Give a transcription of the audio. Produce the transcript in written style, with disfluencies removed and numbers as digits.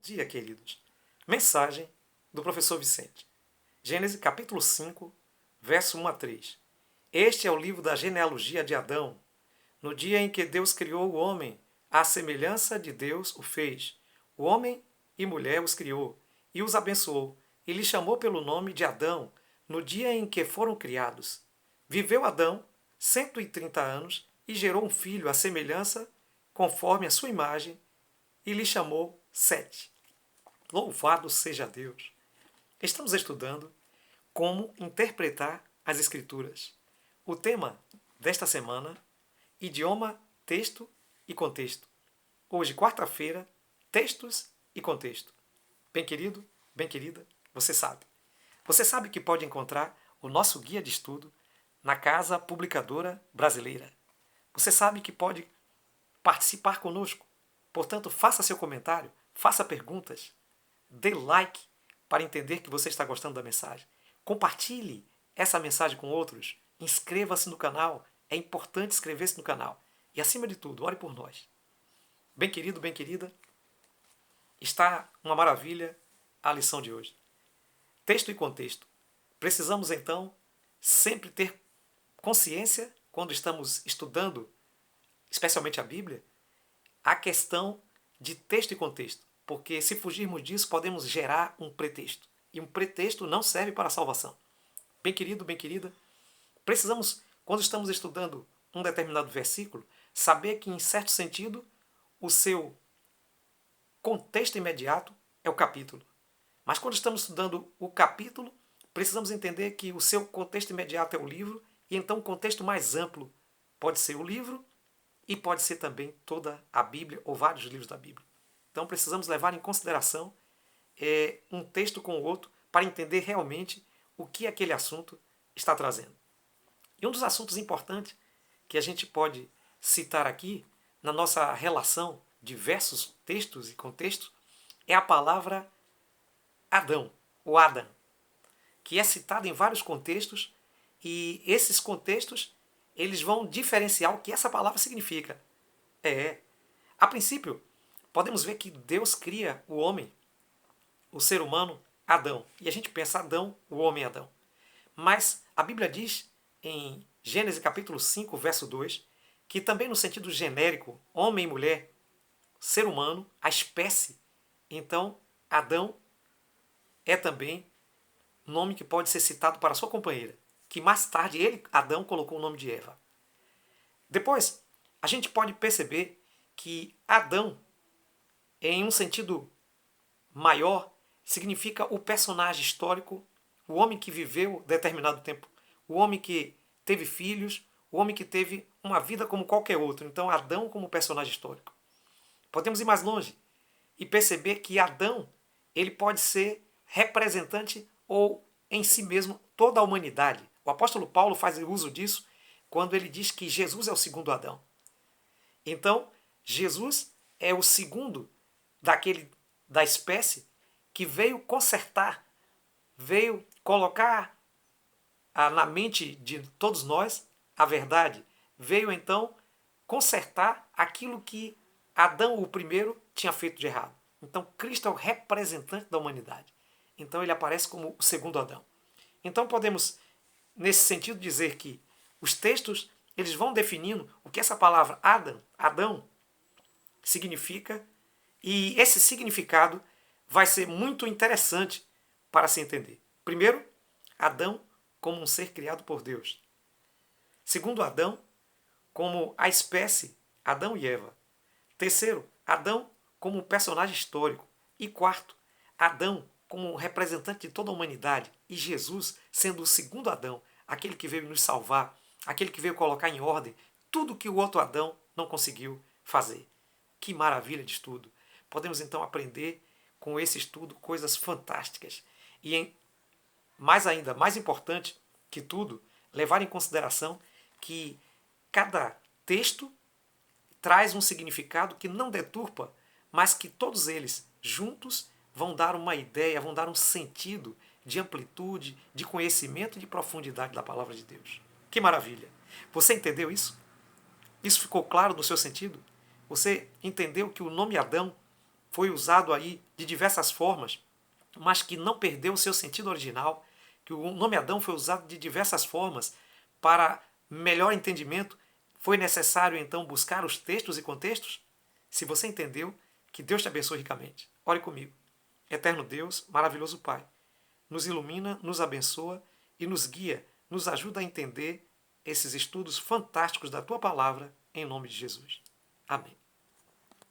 dia, queridos. Mensagem do professor Vicente. Gênesis capítulo 5, verso 1 a 3. Este é o livro da genealogia de Adão. No dia em que Deus criou o homem, à semelhança de Deus o fez. O homem e mulher os criou e os abençoou, e lhes chamou pelo nome de Adão, no dia em que foram criados. Viveu Adão 130 anos e gerou um filho à semelhança, conforme a sua imagem, e lhe chamou Sete. Louvado seja Deus! Estamos estudando como interpretar as Escrituras. O tema desta semana, idioma, texto e contexto. Hoje, quarta-feira, textos e contexto. Bem querido, bem querida, você sabe. Você sabe que pode encontrar o nosso guia de estudo na Casa Publicadora Brasileira. Você sabe que pode participar conosco. Portanto, faça seu comentário, faça perguntas, dê like para entender que você está gostando da mensagem. Compartilhe essa mensagem com outros. Inscreva-se no canal. É importante inscrever-se no canal. E, acima de tudo, ore por nós. Bem querido, bem querida, está uma maravilha a lição de hoje. Texto e contexto. Precisamos, então, sempre ter consciência, quando estamos estudando, especialmente a Bíblia, a questão de texto e contexto. Porque se fugirmos disso, podemos gerar um pretexto. E um pretexto não serve para a salvação. Bem querido, bem querida, precisamos, quando estamos estudando um determinado versículo, saber que, em certo sentido, o seu contexto imediato é o capítulo. Mas quando estamos estudando o capítulo, precisamos entender que o seu contexto imediato é o livro, e então o contexto mais amplo pode ser o livro e pode ser também toda a Bíblia ou vários livros da Bíblia. Então precisamos levar em consideração um texto com o outro para entender realmente o que aquele assunto está trazendo. E um dos assuntos importantes que a gente pode citar aqui na nossa relação de diversos textos e contextos é a palavra Adão, ou Adam, que é citada em vários contextos, e esses contextos eles vão diferenciar o que essa palavra significa. A princípio, podemos ver que Deus cria o homem, o ser humano, Adão. E a gente pensa Adão, o homem Adão. Mas a Bíblia diz em Gênesis capítulo 5, verso 2, que também no sentido genérico, homem e mulher, ser humano, a espécie, então Adão é também nome que pode ser citado para sua companheira, que mais tarde ele, Adão, colocou o nome de Eva. Depois, a gente pode perceber que Adão, em um sentido maior, significa o personagem histórico, o homem que viveu determinado tempo, o homem que teve filhos, o homem que teve uma vida como qualquer outro. Então, Adão como personagem histórico. Podemos ir mais longe e perceber que Adão ele pode ser representante ou em si mesmo toda a humanidade. O apóstolo Paulo faz uso disso quando ele diz que Jesus é o segundo Adão. Então, Jesus é o segundo da espécie que veio consertar, veio colocar na mente de todos nós a verdade, veio então consertar aquilo que Adão, o primeiro, tinha feito de errado. Então, Cristo é o representante da humanidade. Então, ele aparece como o segundo Adão. Então, podemos, nesse sentido, dizer que os textos eles vão definindo o que essa palavra Adão, significa, e esse significado vai ser muito interessante para se entender. Primeiro, Adão como um ser criado por Deus. Segundo, Adão como a espécie Adão e Eva. Terceiro, Adão como um personagem histórico. E quarto, Adão como um representante de toda a humanidade. E Jesus sendo o segundo Adão, aquele que veio nos salvar, aquele que veio colocar em ordem tudo que o outro Adão não conseguiu fazer. Que maravilha de estudo! Podemos então aprender com esse estudo coisas fantásticas. E mais ainda, mais importante que tudo, levar em consideração que cada texto traz um significado que não deturpa, mas que todos eles juntos vão dar uma ideia, vão dar um sentido de amplitude, de conhecimento e de profundidade da palavra de Deus. Que maravilha! Você entendeu isso? Isso ficou claro no seu sentido? Você entendeu que o nome Adão foi usado aí de diversas formas, mas que não perdeu o seu sentido original, que o nome Adão foi usado de diversas formas para melhor entendimento, foi necessário então buscar os textos e contextos? Se você entendeu, que Deus te abençoe ricamente. Ore comigo. Eterno Deus, maravilhoso Pai, nos ilumina, nos abençoa e nos guia, nos ajuda a entender esses estudos fantásticos da Tua Palavra, em nome de Jesus. Amém.